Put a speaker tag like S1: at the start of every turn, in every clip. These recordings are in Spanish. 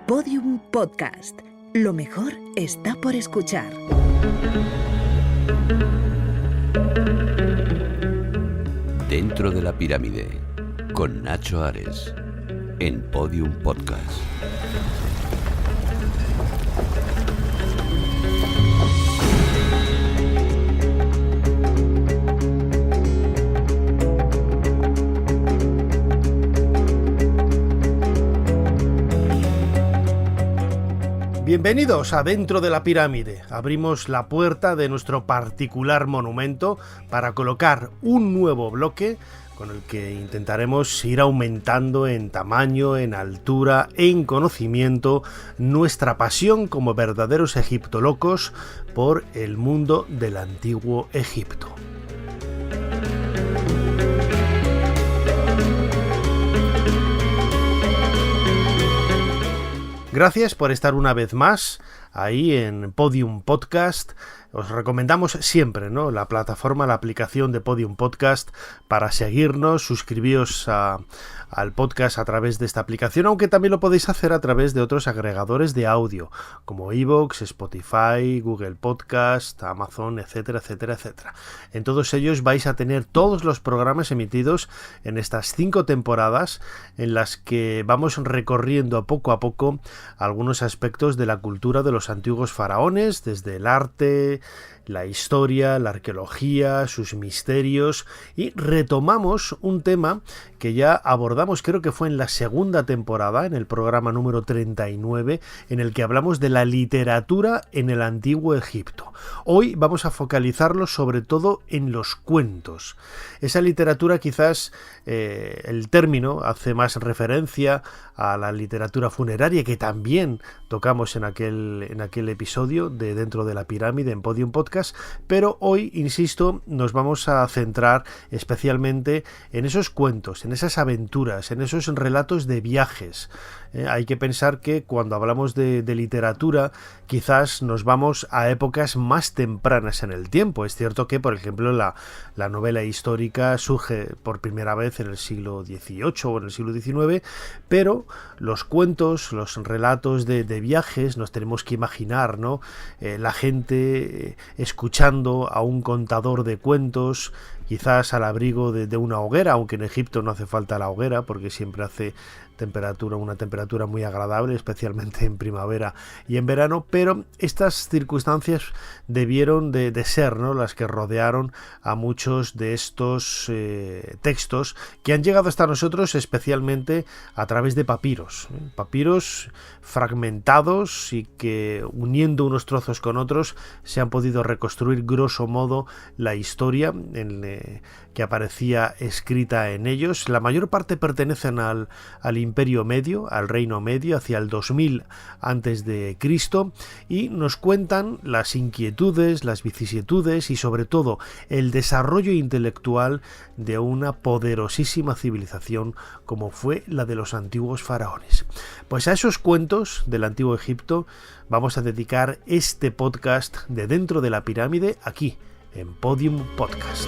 S1: Podium Podcast. Lo mejor está por escuchar.
S2: Dentro de la pirámide, con Nacho Ares, en Podium Podcast.
S3: Bienvenidos a Dentro de la Pirámide. Abrimos la puerta de nuestro particular monumento para colocar un nuevo bloque con el que intentaremos ir aumentando en tamaño, en altura, en conocimiento, nuestra pasión como verdaderos egiptolocos por el mundo del antiguo Egipto. Gracias por estar una vez más ahí en Podium Podcast. Os recomendamos siempre, ¿no?, la plataforma, la aplicación de Podium Podcast para seguirnos, suscribíos al podcast a través de esta aplicación, aunque también lo podéis hacer a través de otros agregadores de audio, como iVoox, Spotify, Google Podcast, Amazon, etcétera, etcétera, etcétera. En todos ellos vais a tener todos los programas emitidos en estas 5 temporadas en las que vamos recorriendo poco a poco algunos aspectos de la cultura de los antiguos faraones, desde el arte, la historia, la arqueología, sus misterios, y retomamos un tema que ya abordamos, creo que fue en la segunda temporada, en el programa número 39, en el que hablamos de la literatura en el antiguo Egipto. Hoy vamos a focalizarlo sobre todo en los cuentos. Esa literatura quizás, el término hace más referencia a la literatura funeraria, que también tocamos en aquel episodio de Dentro de la Pirámide en Podium Podcast, pero hoy, insisto, nos vamos a centrar especialmente en esos cuentos, en esas aventuras, en esos relatos de viajes. Hay que pensar que cuando hablamos de literatura quizás nos vamos a épocas más tempranas en el tiempo. Es cierto que, por ejemplo, la novela histórica surge por primera vez en el siglo XVIII o en el siglo XIX, pero los cuentos, los relatos de viajes, nos tenemos que imaginar, ¿no?, la gente escuchando a un contador de cuentos, quizás al abrigo de una hoguera, aunque en Egipto no hace falta la hoguera porque siempre hace una temperatura muy agradable, especialmente en primavera y en verano, pero estas circunstancias debieron de ser, ¿no?, las que rodearon a muchos de estos textos que han llegado hasta nosotros especialmente a través de papiros fragmentados y que, uniendo unos trozos con otros, se han podido reconstruir grosso modo la historia que aparecía escrita en ellos. La mayor parte pertenecen al Imperio Medio, al Reino Medio, hacia el 2000 a.C., y nos cuentan las inquietudes, las vicisitudes y sobre todo el desarrollo intelectual de una poderosísima civilización como fue la de los antiguos faraones. Pues a esos cuentos del antiguo Egipto vamos a dedicar este podcast de Dentro de la Pirámide aquí en Podium Podcast.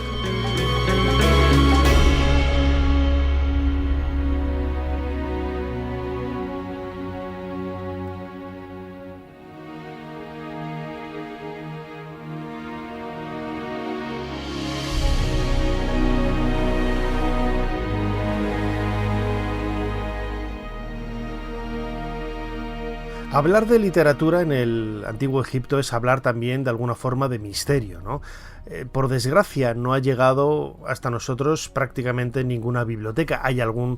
S3: Hablar de literatura en el antiguo Egipto es hablar también de alguna forma de misterio, ¿no? Por desgracia no ha llegado hasta nosotros prácticamente ninguna biblioteca. Hay algún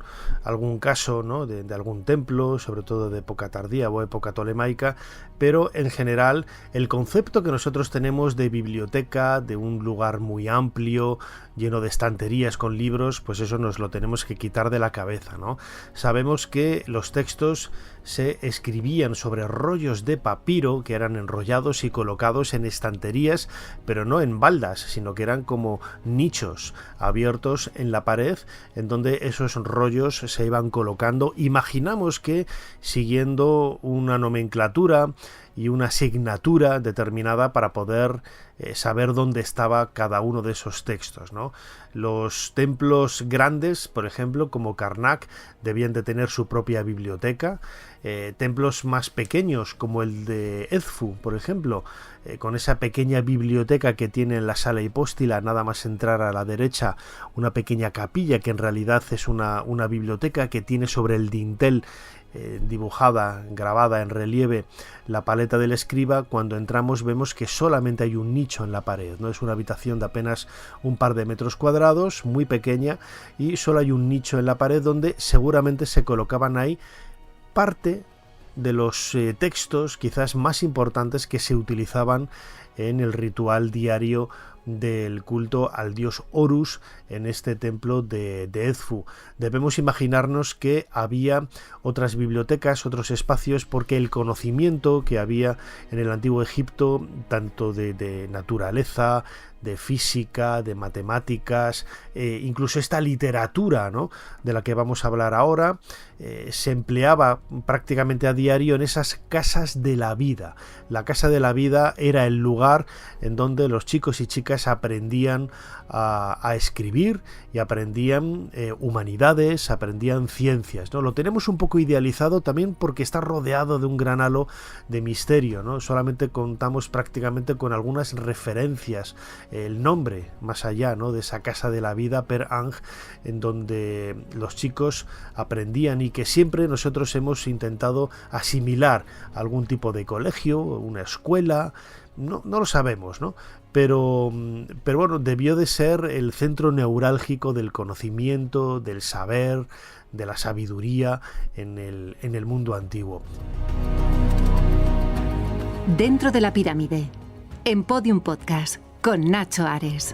S3: caso, ¿no?, de algún templo, sobre todo de época tardía o época tolemaica, pero en general el concepto que nosotros tenemos de biblioteca, de un lugar muy amplio, lleno de estanterías con libros, pues eso nos lo tenemos que quitar de la cabeza, ¿no? Sabemos que los textos se escribían sobre rollos de papiro que eran enrollados y colocados en estanterías, pero no en baldas, sino que eran como nichos abiertos en la pared en donde esos rollos se iban colocando. Imaginamos que siguiendo una nomenclatura y una asignatura determinada para poder saber dónde estaba cada uno de esos textos, ¿no? Los templos grandes, por ejemplo, como Karnak, debían de tener su propia biblioteca. Templos más pequeños, como el de Edfu, por ejemplo, con esa pequeña biblioteca que tiene en la sala hipóstila, nada más entrar a la derecha, una pequeña capilla que en realidad es una biblioteca que tiene sobre el dintel dibujada, grabada en relieve, la paleta del escriba. Cuando entramos vemos que solamente hay un nicho en la pared, ¿no? Es una habitación de apenas un par de metros cuadrados, muy pequeña, y solo hay un nicho en la pared donde seguramente se colocaban ahí parte de los textos quizás más importantes que se utilizaban en el ritual diario del culto al dios Horus en este templo de Edfu. Debemos imaginarnos que había otras bibliotecas, otros espacios, porque el conocimiento que había en el antiguo Egipto, tanto de naturaleza, de física, de matemáticas, incluso esta literatura, ¿no?, de la que vamos a hablar ahora, se empleaba prácticamente a diario en esas casas de la vida. La casa de la vida era el lugar en donde los chicos y chicas aprendían a escribir y aprendían humanidades, aprendían ciencias, ¿no? Lo tenemos un poco idealizado también porque está rodeado de un gran halo de misterio, ¿no? Solamente contamos prácticamente con algunas referencias, el nombre más allá, ¿no?, de esa casa de la vida, Per Ang, en donde los chicos aprendían, y que siempre nosotros hemos intentado asimilar a algún tipo de colegio, una escuela. No lo sabemos, ¿no? Pero bueno, debió de ser el centro neurálgico del conocimiento, del saber, de la sabiduría en el mundo antiguo.
S1: Dentro de la pirámide, en Podium Podcast, con Nacho Ares.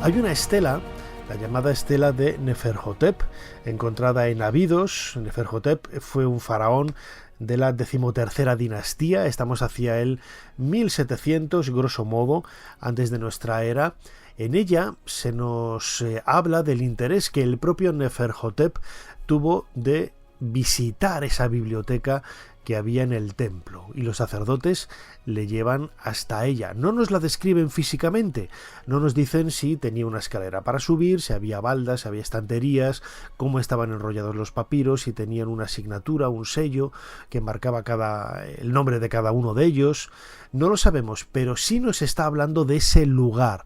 S3: Hay una estela, la llamada estela de Neferhotep, encontrada en Abidos. Neferhotep fue un faraón de la 13ª dinastía, estamos hacia el 1700, grosso modo, antes de nuestra era. En ella se nos habla del interés que el propio Neferhotep tuvo de visitar esa biblioteca que había en el templo, y los sacerdotes le llevan hasta ella. No nos la describen físicamente, no nos dicen si tenía una escalera para subir, si había baldas, si había estanterías, cómo estaban enrollados los papiros, si tenían una asignatura, un sello que marcaba el nombre de cada uno de ellos. No lo sabemos, pero sí nos está hablando de ese lugar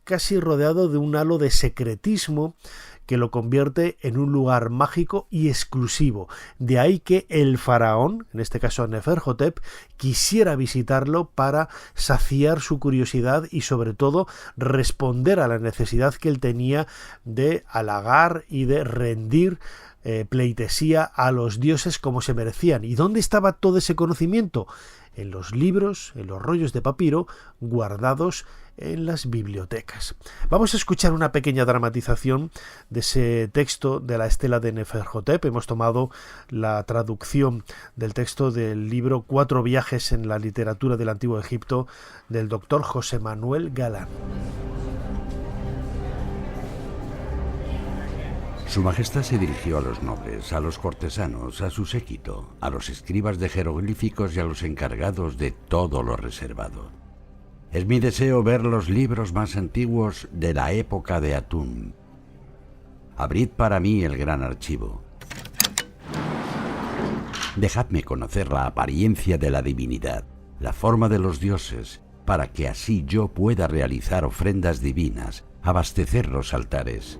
S3: casi rodeado de un halo de secretismo que lo convierte en un lugar mágico y exclusivo. De ahí que el faraón, en este caso Neferhotep, quisiera visitarlo para saciar su curiosidad y sobre todo responder a la necesidad que él tenía de halagar y de rendir pleitesía a los dioses como se merecían. ¿Y dónde estaba todo ese conocimiento? En los libros, en los rollos de papiro guardados en las bibliotecas. Vamos a escuchar una pequeña dramatización de ese texto de la estela de Neferhotep. Hemos tomado la traducción del texto del libro 4 viajes en la literatura del Antiguo Egipto del doctor José Manuel Galán.
S2: Su Majestad se dirigió a los nobles, a los cortesanos, a su séquito, a los escribas de jeroglíficos y a los encargados de todo lo reservado. Es mi deseo ver los libros más antiguos de la época de Atún. Abrid para mí el gran archivo. Dejadme conocer la apariencia de la divinidad, la forma de los dioses, para que así yo pueda realizar ofrendas divinas, abastecer los altares.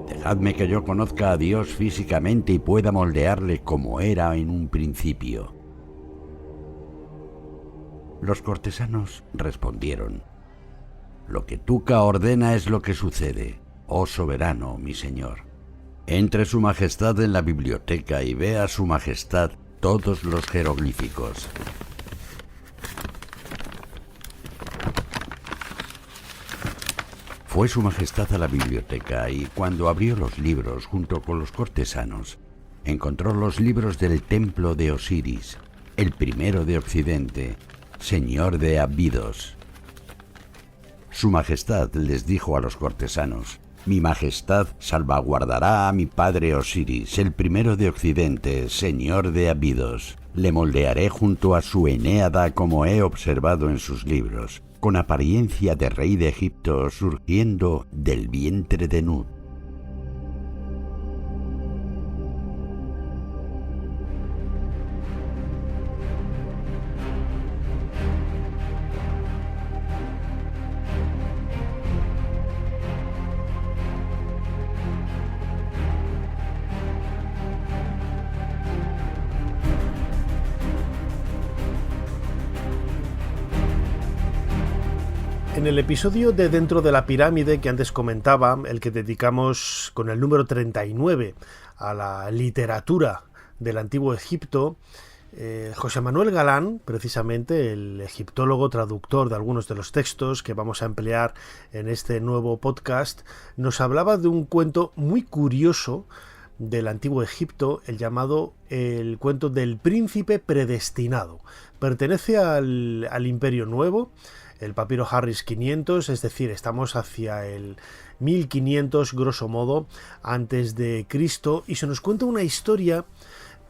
S2: Dejadme que yo conozca a Dios físicamente y pueda moldearle como era en un principio. Los cortesanos respondieron: Lo que Tuca ordena es lo que sucede, oh soberano, mi señor. Entre su majestad en la biblioteca y vea a su majestad todos los jeroglíficos. Fue su majestad a la biblioteca y cuando abrió los libros junto con los cortesanos, encontró los libros del templo de Osiris, el primero de Occidente, señor de Abidos. Su Majestad les dijo a los cortesanos: «Mi Majestad salvaguardará a mi padre Osiris, el primero de Occidente, señor de Abidos. Le moldearé junto a su Enéada como he observado en sus libros, con apariencia de rey de Egipto surgiendo del vientre de Nut».
S3: En el episodio de Dentro de la Pirámide que antes comentaba, el que dedicamos con el número 39 a la literatura del Antiguo Egipto, José Manuel Galán, precisamente el egiptólogo traductor de algunos de los textos que vamos a emplear en este nuevo podcast, nos hablaba de un cuento muy curioso del Antiguo Egipto, el cuento del príncipe predestinado. Pertenece al Imperio Nuevo, el papiro Harris 500, es decir, estamos hacia el 1500, grosso modo, antes de Cristo, y se nos cuenta una historia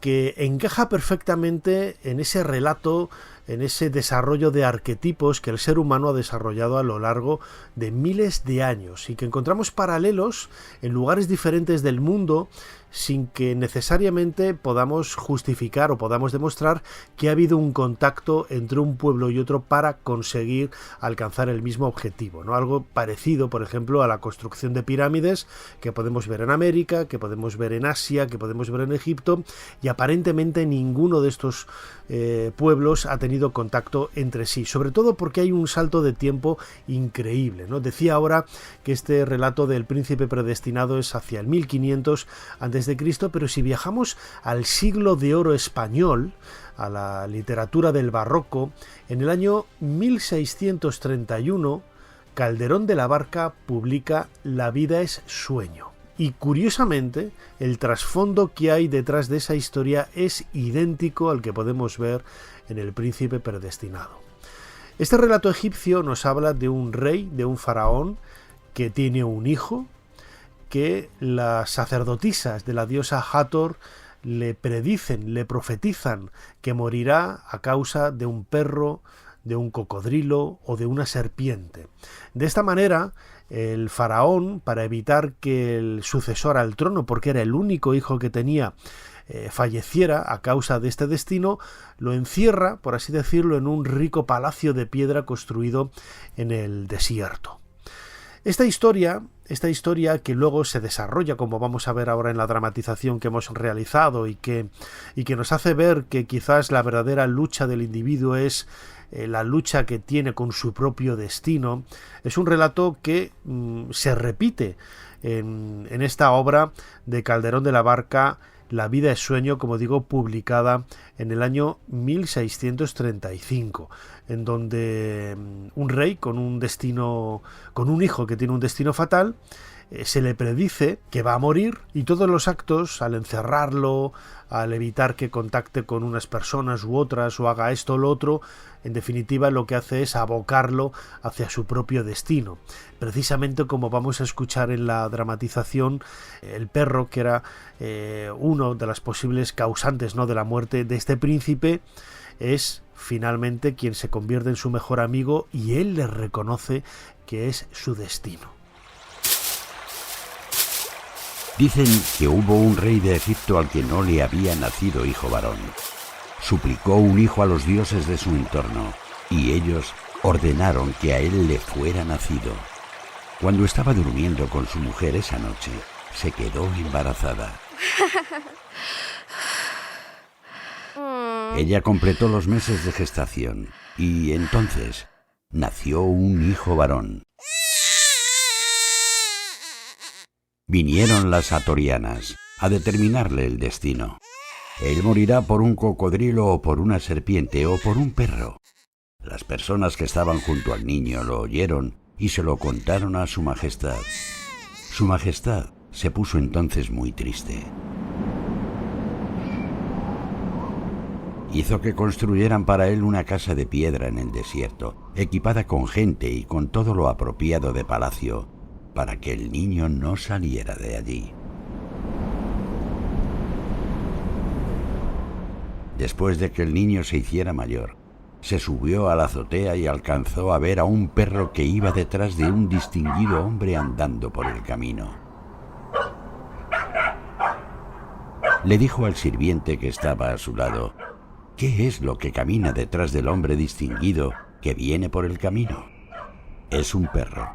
S3: que encaja perfectamente en ese relato, en ese desarrollo de arquetipos que el ser humano ha desarrollado a lo largo de miles de años y que encontramos paralelos en lugares diferentes del mundo sin que necesariamente podamos justificar o podamos demostrar que ha habido un contacto entre un pueblo y otro para conseguir alcanzar el mismo objetivo, ¿no? Algo parecido, por ejemplo, a la construcción de pirámides que podemos ver en América, que podemos ver en Asia, que podemos ver en Egipto, y aparentemente ninguno de estos pueblos ha tenido contacto entre sí, sobre todo porque hay un salto de tiempo increíble, ¿no? Decía ahora que este relato del príncipe predestinado es hacia el 1500 a.C., pero si viajamos al siglo de oro español, a la literatura del barroco, en el año 1631, Calderón de la Barca publica La vida es sueño. Y curiosamente, el trasfondo que hay detrás de esa historia es idéntico al que podemos ver en El príncipe predestinado. Este relato egipcio nos habla de un rey, de un faraón, que tiene un hijo, que las sacerdotisas de la diosa Hathor le predicen, le profetizan que morirá a causa de un perro, de un cocodrilo o de una serpiente. De esta manera, el faraón, para evitar que el sucesor al trono, porque era el único hijo que tenía, falleciera a causa de este destino, lo encierra, por así decirlo, en un rico palacio de piedra construido en el desierto. Esta historia que luego se desarrolla, como vamos a ver ahora en la dramatización que hemos realizado, y que nos hace ver que quizás la verdadera lucha del individuo es la lucha que tiene con su propio destino, es un relato que se repite en esta obra de Calderón de la Barca, La vida es sueño, como digo, publicada en el año 1635, en donde un rey con un hijo que tiene un destino fatal, se le predice que va a morir, y todos los actos, al encerrarlo, al evitar que contacte con unas personas u otras o haga esto o lo otro, en definitiva lo que hace es abocarlo hacia su propio destino. Precisamente como vamos a escuchar en la dramatización, el perro, que era uno de las posibles causantes, ¿no?, de la muerte de este príncipe, es finalmente quien se convierte en su mejor amigo, y él le reconoce que es su destino.
S2: Dicen que hubo un rey de Egipto al que no le había nacido hijo varón. Suplicó un hijo a los dioses de su entorno, y ellos ordenaron que a él le fuera nacido. Cuando estaba durmiendo con su mujer esa noche, se quedó embarazada. Ella completó los meses de gestación, y entonces nació un hijo varón. Vinieron las atorianas a determinarle el destino. Él morirá por un cocodrilo o por una serpiente o por un perro. Las personas que estaban junto al niño lo oyeron y se lo contaron a su majestad. Su majestad se puso entonces muy triste. Hizo que construyeran para él una casa de piedra en el desierto, equipada con gente y con todo lo apropiado de palacio, para que el niño no saliera de allí. Después de que el niño se hiciera mayor, se subió a la azotea y alcanzó a ver a un perro que iba detrás de un distinguido hombre andando por el camino. Le dijo al sirviente que estaba a su lado: «¿Qué es lo que camina detrás del hombre distinguido que viene por el camino?» «Es un perro.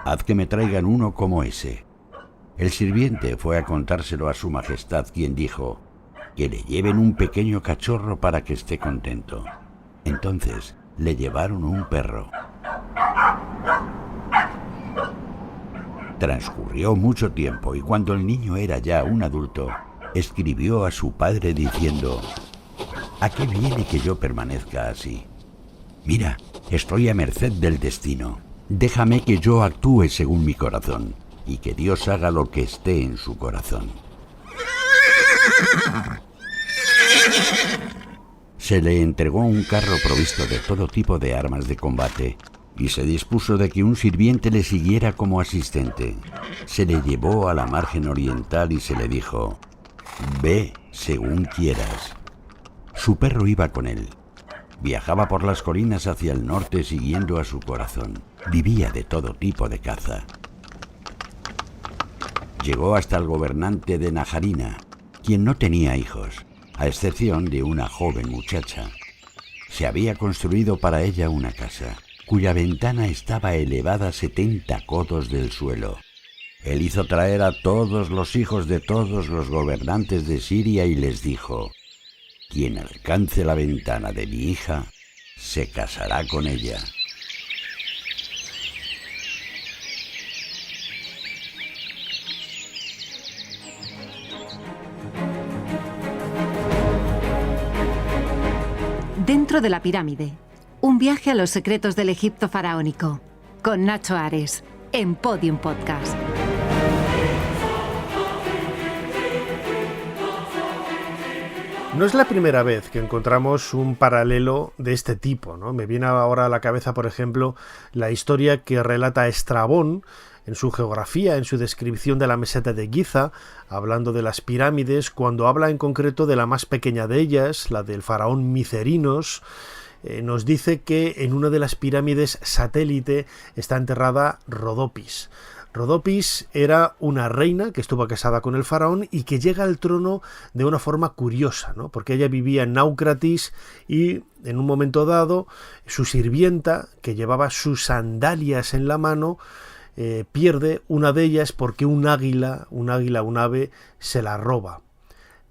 S2: Haz que me traigan uno como ese». El sirviente fue a contárselo a su majestad, quien dijo: «Que le lleven un pequeño cachorro para que esté contento». Entonces le llevaron un perro. Transcurrió mucho tiempo y cuando el niño era ya un adulto, escribió a su padre diciendo: «¿A qué viene que yo permanezca así? Mira, estoy a merced del destino. Déjame que yo actúe según mi corazón y que Dios haga lo que esté en su corazón». Se le entregó un carro provisto de todo tipo de armas de combate y se dispuso de que un sirviente le siguiera como asistente. Se le llevó a la margen oriental y se le dijo: «Ve según quieras». Su perro iba con él. Viajaba por las colinas hacia el norte siguiendo a su corazón. Vivía de todo tipo de caza. Llegó hasta el gobernante de Najarina, quien no tenía hijos, a excepción de una joven muchacha. Se había construido para ella una casa, cuya ventana estaba elevada 70 codos del suelo. Él hizo traer a todos los hijos de todos los gobernantes de Siria y les dijo: «Quien alcance la ventana de mi hija, se casará con ella».
S1: Dentro de la pirámide, un viaje a los secretos del Egipto faraónico, con Nacho Ares, en Podium Podcast.
S3: No es la primera vez que encontramos un paralelo de este tipo, ¿no? Me viene ahora a la cabeza, por ejemplo, la historia que relata Estrabón en su geografía, en su descripción de la meseta de Giza, hablando de las pirámides, cuando habla en concreto de la más pequeña de ellas, la del faraón Micerinos. Nos dice que en una de las pirámides satélite está enterrada Rodopis. Rodopis era una reina que estuvo casada con el faraón y que llega al trono de una forma curiosa, ¿no? Porque ella vivía en Náucratis y en un momento dado su sirvienta, que llevaba sus sandalias en la mano, pierde una de ellas porque un ave, se la roba.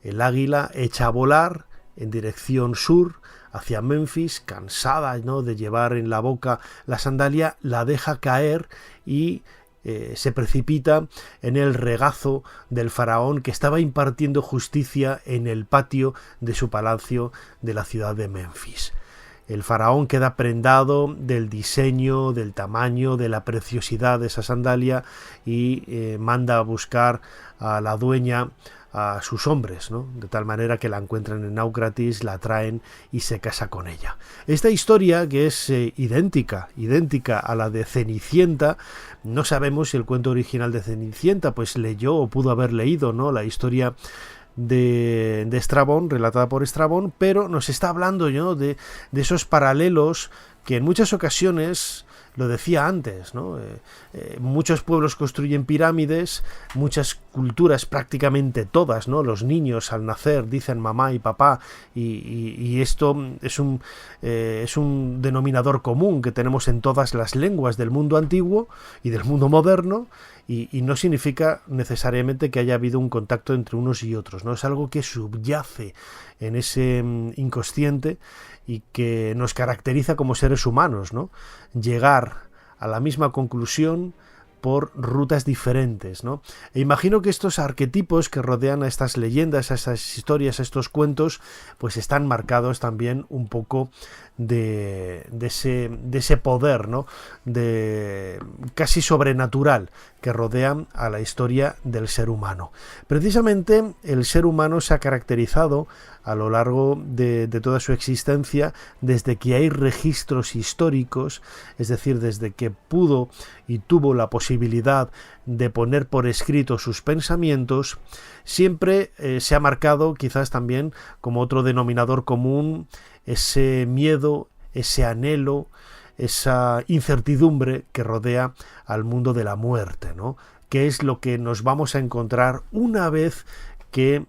S3: El águila echa a volar en dirección sur, hacia Memphis, cansada, ¿no?, de llevar en la boca la sandalia, la deja caer y se precipita en el regazo del faraón, que estaba impartiendo justicia en el patio de su palacio de la ciudad de Memphis. El faraón queda prendado del diseño, del tamaño, de la preciosidad de esa sandalia y manda a buscar a la dueña, a sus hombres, ¿no? De tal manera que la encuentran en Náucratis, la traen y se casa con ella. Esta historia, que es idéntica a la de Cenicienta, no sabemos si el cuento original de Cenicienta pues leyó o pudo haber leído, ¿no?, la historia de Estrabón, relatada por Estrabón, pero nos está hablando, ¿no?, de esos paralelos que en muchas ocasiones, lo decía antes, ¿no?, muchos pueblos construyen pirámides, muchas culturas, prácticamente todas, ¿no?, los niños al nacer dicen mamá y papá, y esto es un denominador común que tenemos en todas las lenguas del mundo antiguo y del mundo moderno, y no significa necesariamente que haya habido un contacto entre unos y otros, ¿no? Es algo que subyace en ese inconsciente y que nos caracteriza como seres humanos, ¿no? Llegar a la misma conclusión por rutas diferentes, ¿no? E imagino que estos arquetipos que rodean a estas leyendas, a estas historias, a estos cuentos, pues están marcados también un poco de ese poder, ¿no? De casi sobrenatural que rodean a la historia del ser humano. Precisamente el ser humano se ha caracterizado a lo largo de toda su existencia, desde que hay registros históricos, es decir, desde que pudo y tuvo la posibilidad de poner por escrito sus pensamientos, siempre se ha marcado quizás también como otro denominador común ese miedo, ese anhelo, esa incertidumbre que rodea al mundo de la muerte, ¿no? ¿Qué es lo que nos vamos a encontrar una vez que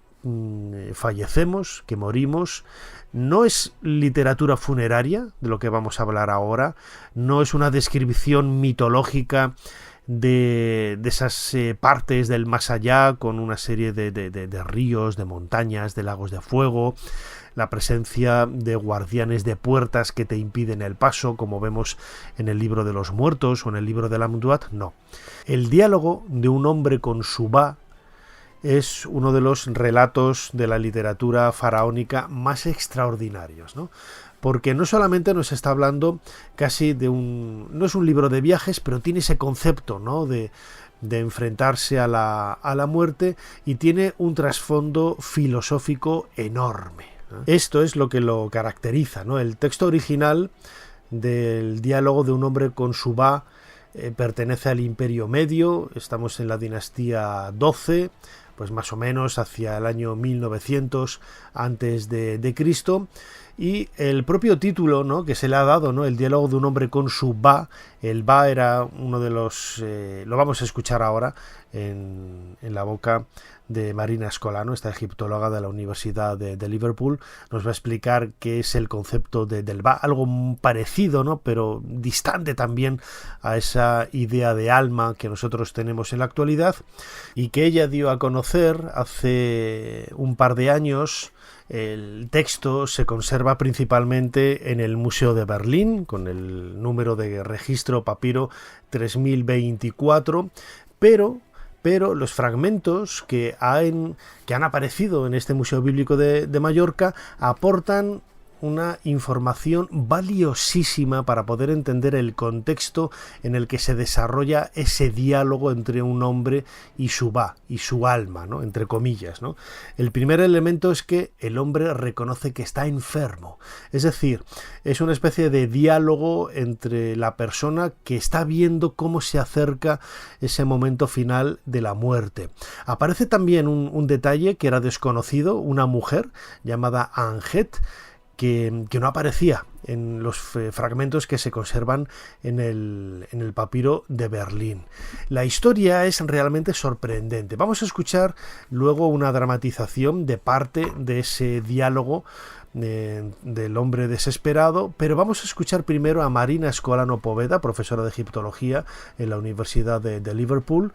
S3: fallecemos, que morimos? No es literatura funeraria de lo que vamos a hablar ahora, no es una descripción mitológica de esas partes del más allá con una serie de ríos, de montañas, de lagos de fuego, la presencia de guardianes de puertas que te impiden el paso, como vemos en el libro de los muertos o en el libro de Amduat. No. El diálogo de un hombre con Subá es uno de los relatos de la literatura faraónica más extraordinarios, ¿no? Porque no solamente nos está hablando casi no es un libro de viajes, pero tiene ese concepto, ¿no? de enfrentarse a la muerte, y tiene un trasfondo filosófico enorme, ¿no? Esto es lo que lo caracteriza, ¿no? El texto original del diálogo de un hombre con Subá pertenece al Imperio Medio, estamos en la dinastía 12, pues más o menos hacia el año 1900 antes de Cristo, y el propio título, ¿no?, que se le ha dado, ¿no?, el diálogo de un hombre con su Ba. El Ba era uno de los lo vamos a escuchar ahora en la boca de Marina Escolano, esta egiptóloga de la Universidad de Liverpool. Nos va a explicar qué es el concepto del Ba, algo parecido, ¿no?, pero distante también a esa idea de alma que nosotros tenemos en la actualidad, y que ella dio a conocer hace un par de años. El texto se conserva principalmente en el Museo de Berlín, con el número de registro papiro 3024, pero los fragmentos que han aparecido en este Museo Bíblico de Mallorca aportan una información valiosísima para poder entender el contexto en el que se desarrolla ese diálogo entre un hombre y su Ba, y su alma, ¿no?, entre comillas, ¿no? El primer elemento es que el hombre reconoce que está enfermo, es decir, es una especie de diálogo entre la persona que está viendo cómo se acerca ese momento final de la muerte. Aparece también un detalle que era desconocido, una mujer llamada Anjet, que no aparecía en los fragmentos que se conservan en el papiro de Berlín. La historia es realmente sorprendente. Vamos a escuchar luego una dramatización de parte de ese diálogo del hombre desesperado, pero vamos a escuchar primero a Marina Escolano Poveda, profesora de egiptología en la Universidad de Liverpool,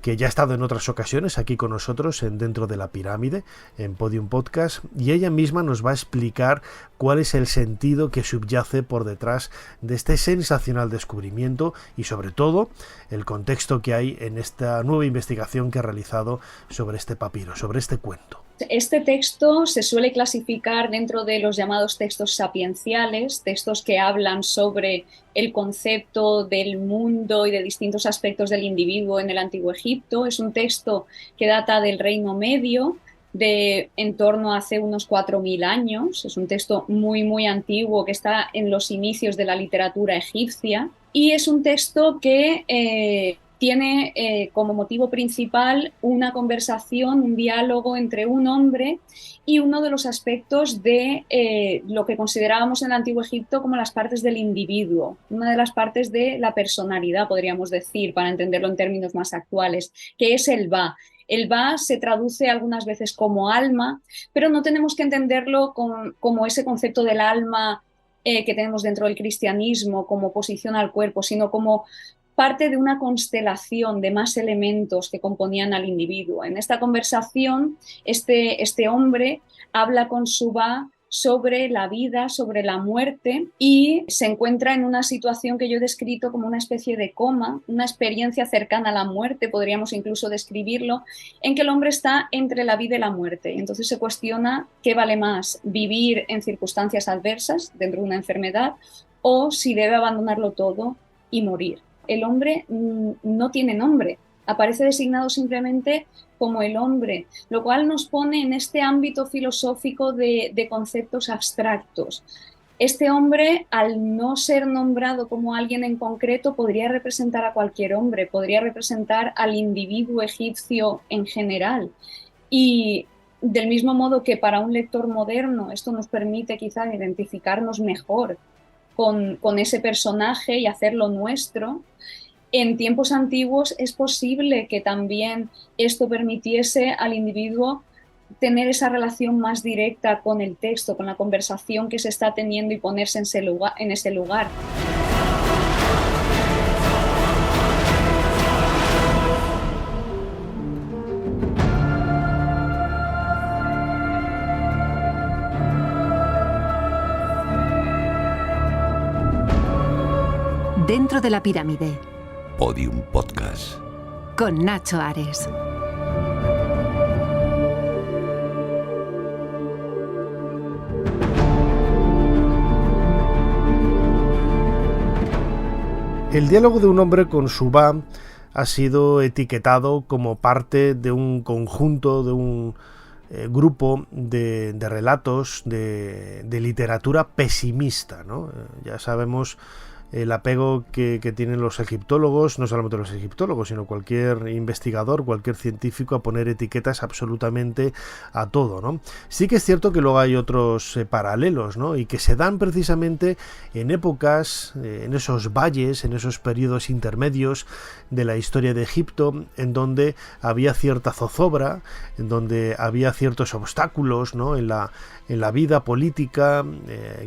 S3: que ya ha estado en otras ocasiones aquí con nosotros en Dentro de la Pirámide, en Podium Podcast, y ella misma nos va a explicar cuál es el sentido que subyace por detrás de este sensacional descubrimiento y, sobre todo, el contexto que hay en esta nueva investigación que ha realizado sobre este papiro, sobre este cuento.
S4: Este texto se suele clasificar dentro de los llamados textos sapienciales, textos que hablan sobre el concepto del mundo y de distintos aspectos del individuo en el Antiguo Egipto. Es un texto que data del Reino Medio, de en torno a hace unos 4000 años. Es un texto muy, muy antiguo que está en los inicios de la literatura egipcia, y es un texto que tiene como motivo principal una conversación, un diálogo entre un hombre y uno de los aspectos de lo que considerábamos en el Antiguo Egipto como las partes del individuo, una de las partes de la personalidad, podríamos decir, para entenderlo en términos más actuales, que es el Ba. El Ba se traduce algunas veces como alma, pero no tenemos que entenderlo como ese concepto del alma que tenemos dentro del cristianismo, como oposición al cuerpo, sino como parte de una constelación de más elementos que componían al individuo. En esta conversación, este hombre habla con su Ba sobre la vida, sobre la muerte, y se encuentra en una situación que yo he descrito como una especie de coma, una experiencia cercana a la muerte, podríamos incluso describirlo, en que el hombre está entre la vida y la muerte. Entonces se cuestiona qué vale más, vivir en circunstancias adversas dentro de una enfermedad o si debe abandonarlo todo y morir. El hombre no tiene nombre, aparece designado simplemente como el hombre, lo cual nos pone en este ámbito filosófico de conceptos abstractos. Este hombre, al no ser nombrado como alguien en concreto, podría representar a cualquier hombre, podría representar al individuo egipcio en general. Y del mismo modo que para un lector moderno esto nos permite quizás identificarnos mejor con ese personaje y hacerlo nuestro, en tiempos antiguos es posible que también esto permitiese al individuo tener esa relación más directa con el texto, con la conversación que se está teniendo y ponerse en ese lugar.
S1: Dentro de la pirámide.
S2: Podium Podcast.
S1: Con Nacho Ares.
S3: El diálogo de un hombre con su va ha sido etiquetado como parte de un conjunto, de un grupo de relatos de literatura pesimista, ¿no? Ya sabemos el apego que tienen los egiptólogos, no solamente los egiptólogos, sino cualquier investigador, cualquier científico, a poner etiquetas absolutamente a todo, ¿no? Sí que es cierto que luego hay otros paralelos, ¿no? Y que se dan precisamente en épocas, en esos valles, en esos periodos intermedios de la historia de Egipto, en donde había cierta zozobra, en donde había ciertos obstáculos, ¿no? En la vida política,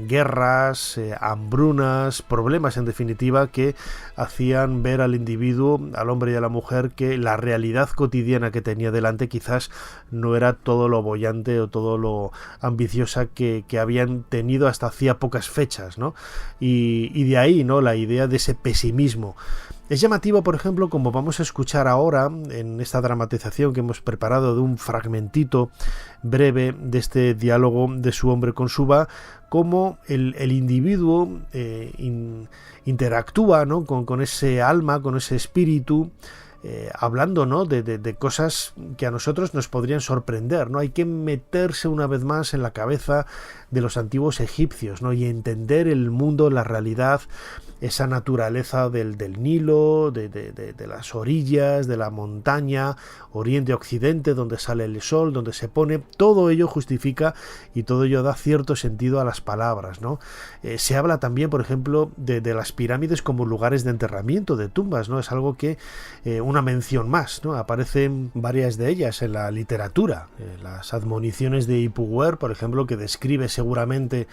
S3: guerras, hambrunas, problemas en definitiva que hacían ver al individuo, al hombre y a la mujer, que la realidad cotidiana que tenía delante quizás no era todo lo boyante o todo lo ambiciosa que habían tenido hasta hacía pocas fechas, ¿no? Y de ahí, ¿no?, la idea de ese pesimismo. Es llamativo, por ejemplo, como vamos a escuchar ahora en esta dramatización que hemos preparado de un fragmentito breve de este diálogo de su hombre con su va, cómo el individuo interactúa, ¿no?, con ese alma, con ese espíritu, hablando, ¿no?, de cosas que a nosotros nos podrían sorprender, ¿no? Hay que meterse una vez más en la cabeza de los antiguos egipcios, ¿no?, y entender el mundo, la realidad, esa naturaleza del Nilo, de las orillas, de la montaña, oriente-occidente, donde sale el sol, donde se pone, todo ello justifica y todo ello da cierto sentido a las palabras, ¿no? Se habla también, por ejemplo, de las pirámides como lugares de enterramiento, de tumbas, ¿no? Es algo que, una mención más, ¿no? Aparecen varias de ellas en la literatura, las admoniciones de Ipuwer, por ejemplo, que describe seguramente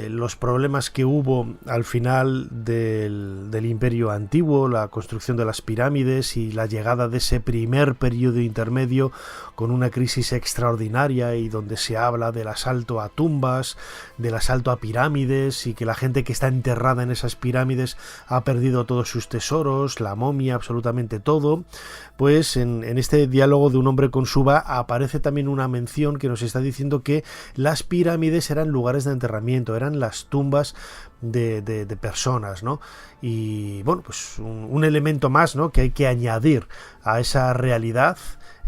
S3: los problemas que hubo al final del Imperio Antiguo, la construcción de las pirámides y la llegada de ese primer periodo intermedio con una crisis extraordinaria, y donde se habla del asalto a tumbas, del asalto a pirámides, y que la gente que está enterrada en esas pirámides ha perdido todos sus tesoros, la momia, absolutamente todo. Pues en este diálogo de un hombre con su va aparece también una mención que nos está diciendo que las pirámides eran lugares de enterramiento, eran las tumbas de personas, ¿no? Y bueno, pues un elemento más, ¿no?, que hay que añadir a esa realidad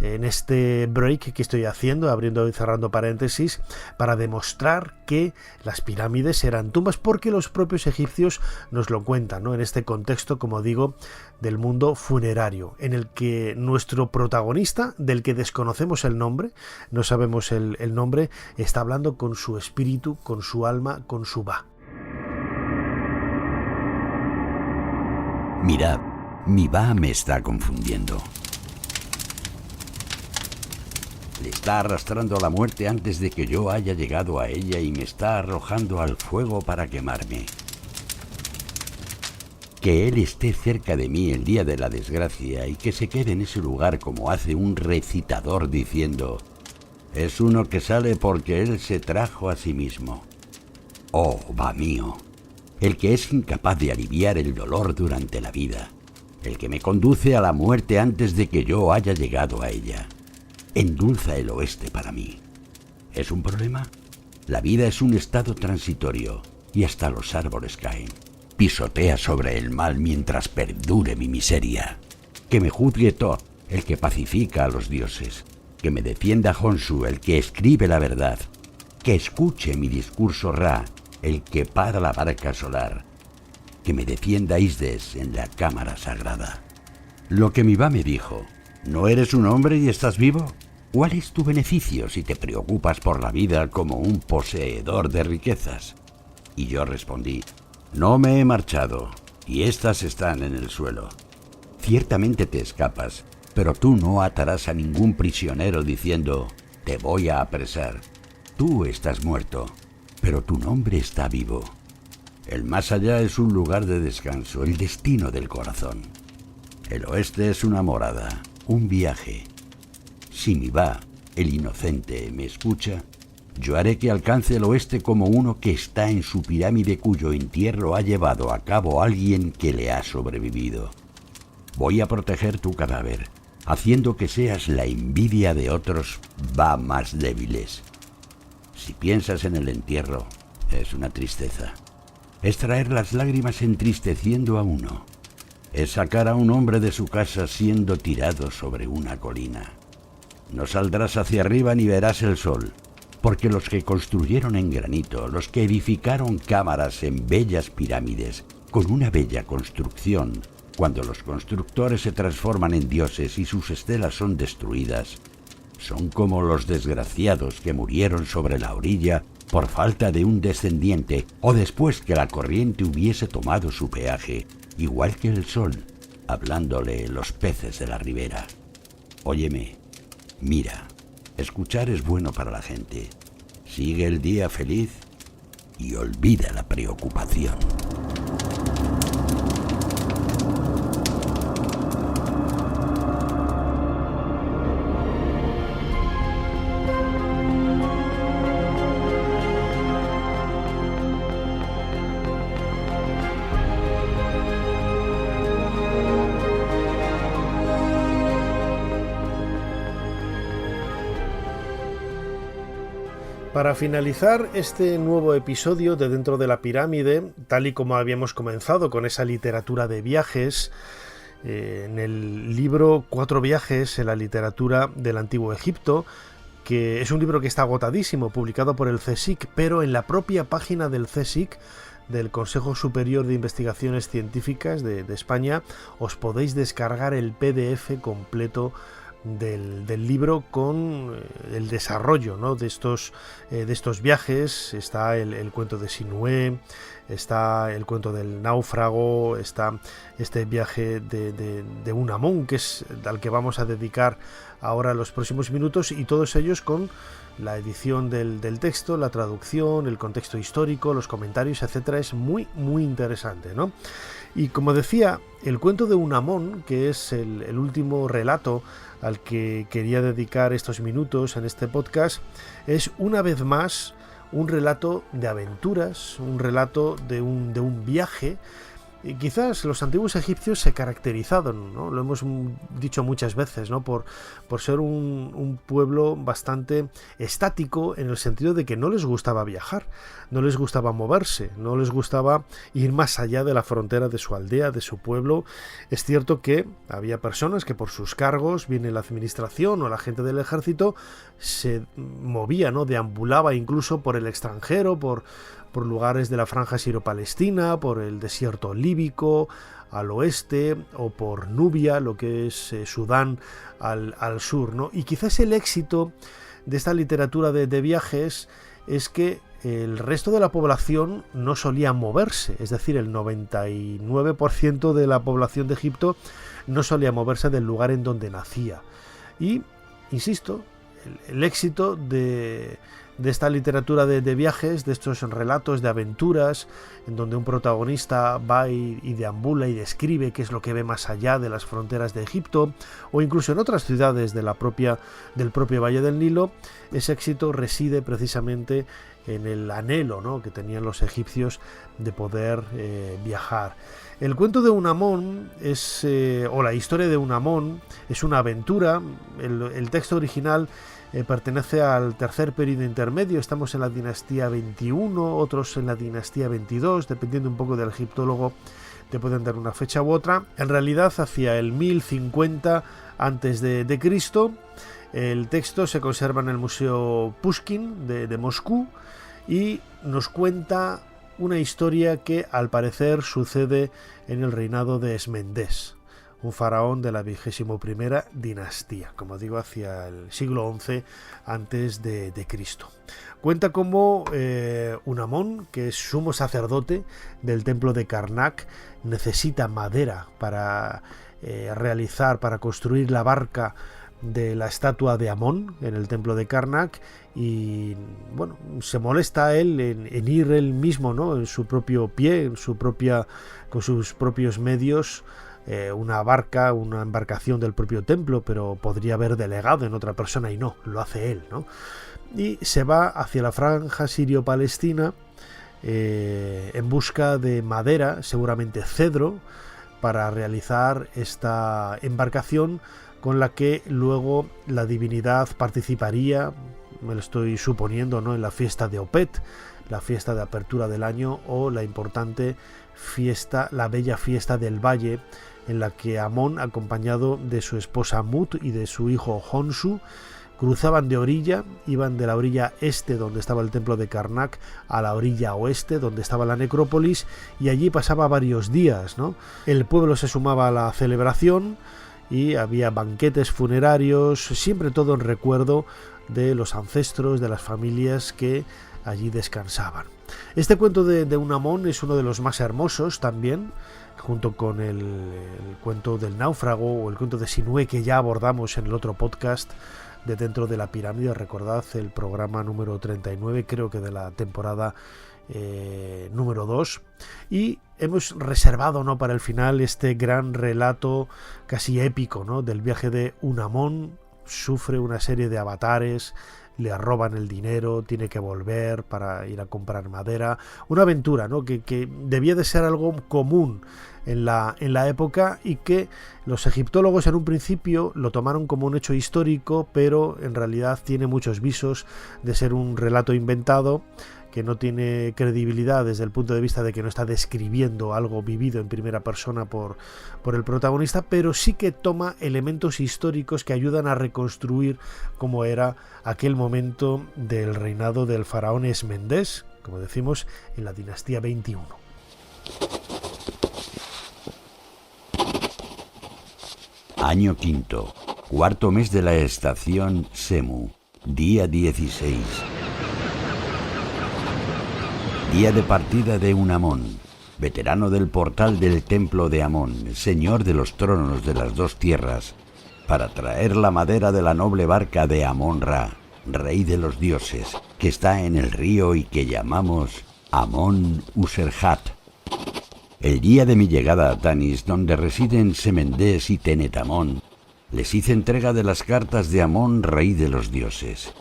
S3: en este break que estoy haciendo, abriendo y cerrando paréntesis, para demostrar que las pirámides eran tumbas, porque los propios egipcios nos lo cuentan, ¿no?, en este contexto, como digo, del mundo funerario, en el que nuestro protagonista, del que desconocemos el nombre, no sabemos el nombre, está hablando con su espíritu, con su alma, con su va.
S2: Mirad, mi va me está confundiendo. Le está arrastrando a la muerte antes de que yo haya llegado a ella, y me está arrojando al fuego para quemarme. Que él esté cerca de mí el día de la desgracia y que se quede en ese lugar como hace un recitador diciendo: Es uno que sale porque él se trajo a sí mismo. Oh, va mío, el que es incapaz de aliviar el dolor durante la vida, el que me conduce a la muerte antes de que yo haya llegado a ella. Endulza el oeste para mí. ¿Es un problema? La vida es un estado transitorio y hasta los árboles caen. Pisotea sobre el mal mientras perdure mi miseria. Que me juzgue Thoth, el que pacifica a los dioses. Que me defienda Khonsu, el que escribe la verdad. Que escuche mi discurso Ra, el que para la barca solar. Que me defienda Isdes en la cámara sagrada. Lo que mi va me dijo: ¿no eres un hombre y estás vivo? ¿Cuál es tu beneficio si te preocupas por la vida como un poseedor de riquezas? Y yo respondí: no me he marchado, y estas están en el suelo. Ciertamente te escapas, pero tú no atarás a ningún prisionero diciendo: te voy a apresar. Tú estás muerto, pero tu nombre está vivo. El más allá es un lugar de descanso, el destino del corazón. El oeste es una morada, un viaje. Si mi va, el inocente, me escucha, yo haré que alcance el oeste como uno que está en su pirámide cuyo entierro ha llevado a cabo alguien que le ha sobrevivido. Voy a proteger tu cadáver, haciendo que seas la envidia de otros va más débiles. Si piensas en el entierro, es una tristeza. Es traer las lágrimas entristeciendo a uno. Es sacar a un hombre de su casa siendo tirado sobre una colina. No saldrás hacia arriba ni verás el sol, porque los que construyeron en granito, los que edificaron cámaras en bellas pirámides, con una bella construcción, cuando los constructores se transforman en dioses y sus estelas son destruidas, son como los desgraciados que murieron sobre la orilla por falta de un descendiente o después que la corriente hubiese tomado su peaje, igual que el sol, hablándole los peces de la ribera. Óyeme, mira, escuchar es bueno para la gente. Sigue el día feliz y olvida la preocupación.
S3: Para finalizar este nuevo episodio de Dentro de la Pirámide, tal y como habíamos comenzado con esa literatura de viajes, en el libro 4 viajes en la literatura del Antiguo Egipto, que es un libro que está agotadísimo, publicado por el CSIC, pero en la propia página del CSIC, del Consejo Superior de Investigaciones Científicas de España, os podéis descargar el PDF completo del libro con el desarrollo, ¿no?, de estos viajes. Está el cuento de Sinué, está el cuento del náufrago, está este viaje de Unamun, que es al que vamos a dedicar ahora los próximos minutos, y todos ellos con la edición del texto, la traducción, el contexto histórico, los comentarios, etcétera. Es muy, muy interesante, ¿no? Y como decía, el cuento de Unamun, que es el último relato al que quería dedicar estos minutos en este podcast, es una vez más un relato de aventuras, un relato de un viaje. Y quizás los antiguos egipcios se caracterizaron, ¿no?, lo hemos dicho muchas veces, ¿no?, por ser un pueblo bastante estático, en el sentido de que no les gustaba viajar, no les gustaba moverse, no les gustaba ir más allá de la frontera de su aldea, de su pueblo. Es cierto que había personas que por sus cargos, bien en la administración o la gente del ejército, se movía, ¿no?, deambulaba incluso por el extranjero, por lugares de la franja siro-palestina, por el desierto líbico al oeste, o por Nubia, lo que es Sudán al sur, ¿no? Y quizás el éxito de esta literatura de viajes es que el resto de la población no solía moverse, es decir, el 99% de la población de Egipto no solía moverse del lugar en donde nacía. Y, insisto, el éxito de esta literatura de viajes, de estos relatos de aventuras, en donde un protagonista va y deambula y describe qué es lo que ve más allá de las fronteras de Egipto, o incluso en otras ciudades del propio Valle del Nilo. Ese éxito reside precisamente en el anhelo, ¿no?, que tenían los egipcios de poder viajar. El cuento de Unamón o la historia de Unamón es una aventura. El texto original pertenece al tercer periodo intermedio. Estamos en la dinastía 21, otros en la dinastía 22, dependiendo un poco del egiptólogo, te pueden dar una fecha u otra. En realidad, hacia el 1050 antes de Cristo. El texto se conserva en el Museo Pushkin de Moscú y nos cuenta una historia que al parecer sucede en el reinado de Esmendés, un faraón de la 21ª dinastía, como digo, hacia el siglo XI antes de Cristo. Cuenta cómo Unamón, que es sumo sacerdote del templo de Karnak, necesita madera para construir la barca de la estatua de Amón en el templo de Karnak, y bueno, se molesta a él en ir él mismo, ¿no?, en su propio pie, con sus propios medios, una embarcación del propio templo, pero podría haber delegado en otra persona y no, lo hace él, ¿no? Y se va hacia la franja sirio-palestina en busca de madera, seguramente cedro, para realizar esta embarcación con la que luego la divinidad participaría, me lo estoy suponiendo, ¿no?, en la fiesta de Opet, la fiesta de apertura del año, o la importante fiesta, la bella fiesta del valle, en la que Amón, acompañado de su esposa Mut y de su hijo Honsu, cruzaban de orilla, iban de la orilla este, donde estaba el templo de Karnak, a la orilla oeste, donde estaba la necrópolis, y allí pasaba varios días, ¿no? El pueblo se sumaba a la celebración y había banquetes funerarios, siempre todo en recuerdo de los ancestros, de las familias que allí descansaban. Este cuento de Unamón es uno de los más hermosos también, junto con el cuento del náufrago o el cuento de Sinué, que ya abordamos en el otro podcast de Dentro de la Pirámide. Recordad el programa número 39, creo que de la temporada número 2, y hemos reservado, ¿no?, para el final este gran relato casi épico, ¿no?, del viaje de Unamón. Sufre una serie de avatares, le roban el dinero, tiene que volver para ir a comprar madera, una aventura, ¿no?, que debía de ser algo común en la época, y que los egiptólogos en un principio lo tomaron como un hecho histórico, pero en realidad tiene muchos visos de ser un relato inventado, que no tiene credibilidad desde el punto de vista de que no está describiendo algo vivido en primera persona por el protagonista, pero sí que toma elementos históricos que ayudan a reconstruir cómo era aquel momento del reinado del faraón Esmendés, como decimos, en la dinastía 21.
S2: Año quinto, cuarto mes de la estación Semu, día 16. Día de partida de Unamón, veterano del portal del templo de Amón, señor de los tronos de las dos tierras, para traer la madera de la noble barca de Amón-Ra, rey de los dioses, que está en el río y que llamamos Amón-Userhat. El día de mi llegada a Tanis, donde residen Semendés y Tenetamón, les hice entrega de las cartas de Amón, rey de los dioses.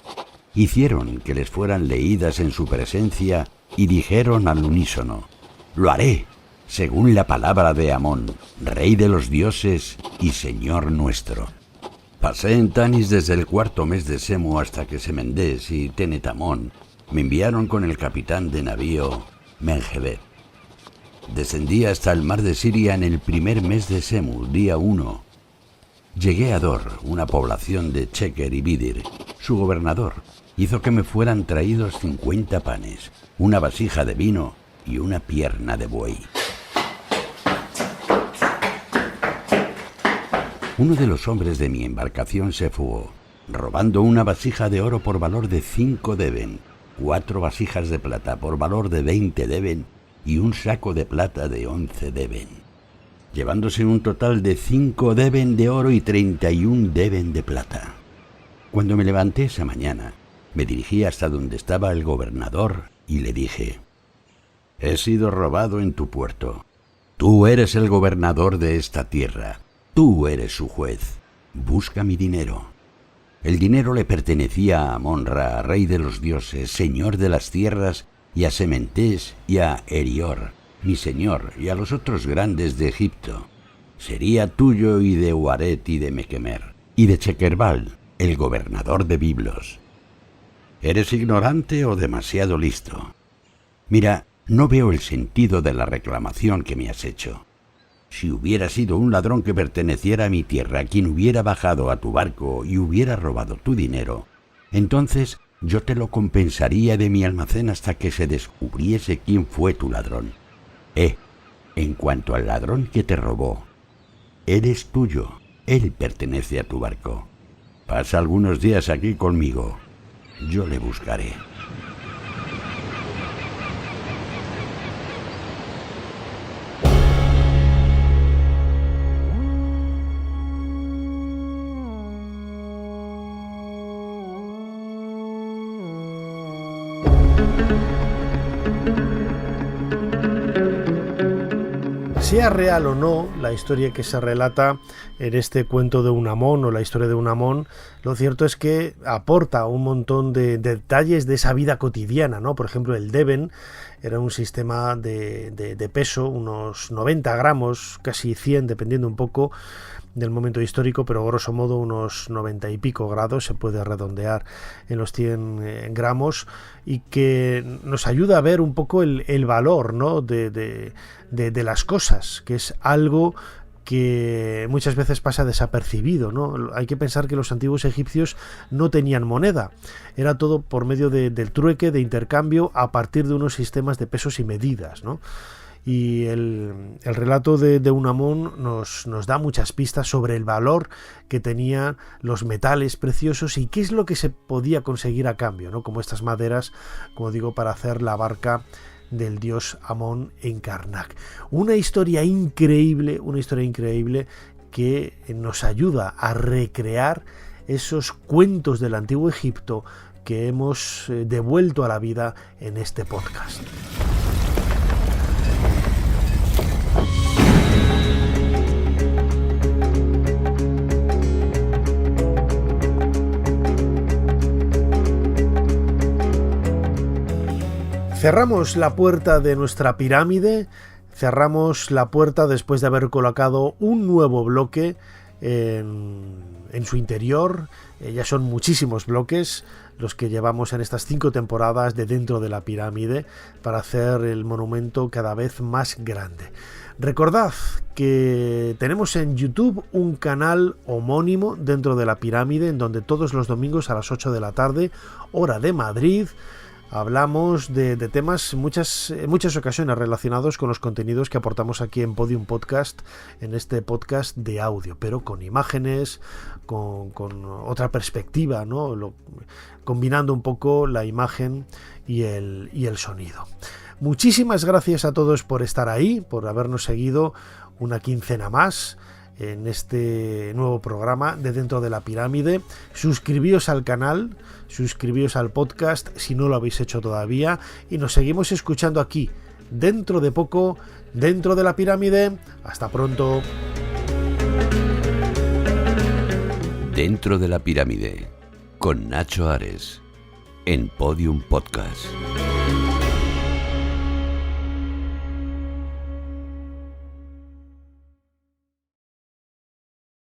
S2: Hicieron que les fueran leídas en su presencia y dijeron al unísono: «Lo haré, según la palabra de Amón, rey de los dioses y señor nuestro». Pasé en Tanis desde el cuarto mes de Semu hasta que Semendés y Tenetamón me enviaron con el capitán de navío Menjebet. Descendí hasta el mar de Siria en el primer mes de Semu, día 1. Llegué a Dor, una población de Cheker y Bidir. Su gobernador hizo que me fueran traídos 50 panes, una vasija de vino y una pierna de buey. Uno de los hombres de mi embarcación se fugó, robando una vasija de oro por valor de 5 deben, 4 vasijas de plata por valor de 20 deben y un saco de plata de 11 deben, llevándose un total de 5 deben de oro y 31 deben de plata. Cuando me levanté esa mañana, me dirigí hasta donde estaba el gobernador y le dije: «He sido robado en tu puerto. Tú eres el gobernador de esta tierra. Tú eres su juez. Busca mi dinero». El dinero le pertenecía a Amon-Ra, rey de los dioses, señor de las tierras, y a Sementés y a Erior, mi señor, y a los otros grandes de Egipto. Sería tuyo y de Uaret y de Mequemer, y de Chequerbal, el gobernador de Biblos. ¿Eres ignorante o demasiado listo? Mira, no veo el sentido de la reclamación que me has hecho. Si hubiera sido un ladrón que perteneciera a mi tierra quien hubiera bajado a tu barco y hubiera robado tu dinero, entonces yo te lo compensaría de mi almacén hasta que se descubriese quién fue tu ladrón. En cuanto al ladrón que te robó, él es tuyo, él pertenece a tu barco. Pasa algunos días aquí conmigo, yo le buscaré.
S3: Sea real o no la historia que se relata en este cuento de Unamón o la historia de Unamón, lo cierto es que aporta un montón de detalles de esa vida cotidiana, ¿no? Por ejemplo, el Deben era un sistema de peso, unos 90 gramos, casi 100, dependiendo un poco del momento histórico, pero grosso modo unos 90 y pico grados, se puede redondear en los 100 gramos, y que nos ayuda a ver un poco el valor, ¿no? de las cosas, que es algo que muchas veces pasa desapercibido, ¿no? Hay que pensar que los antiguos egipcios no tenían moneda, era todo por medio del trueque, de intercambio, a partir de unos sistemas de pesos y medidas, ¿no? Y el relato de Unamón nos da muchas pistas sobre el valor que tenían los metales preciosos y qué es lo que se podía conseguir a cambio, ¿no? Como estas maderas, como digo, para hacer la barca del dios Amón en Karnak. Una historia increíble que nos ayuda a recrear esos cuentos del antiguo Egipto que hemos devuelto a la vida en este podcast. Cerramos la puerta de nuestra pirámide, cerramos la puerta después de haber colocado un nuevo bloque en su interior. Ya son muchísimos bloques los que llevamos en estas 5 temporadas de Dentro de la Pirámide para hacer el monumento cada vez más grande. Recordad que tenemos en YouTube un canal homónimo, Dentro de la Pirámide, en donde todos los domingos a las 8 de la tarde, hora de Madrid, hablamos de temas en muchas ocasiones relacionados con los contenidos que aportamos aquí en Podium Podcast, en este podcast de audio, pero con imágenes, con otra perspectiva, ¿no? Combinando un poco la imagen y el sonido. Muchísimas gracias a todos por estar ahí, por habernos seguido una quincena más en este nuevo programa de Dentro de la Pirámide. Suscribíos al canal, suscribíos al podcast si no lo habéis hecho todavía, y nos seguimos escuchando aquí dentro de poco, Dentro de la Pirámide. Hasta pronto.
S2: Dentro de la Pirámide, con Nacho Ares, en Podium Podcast.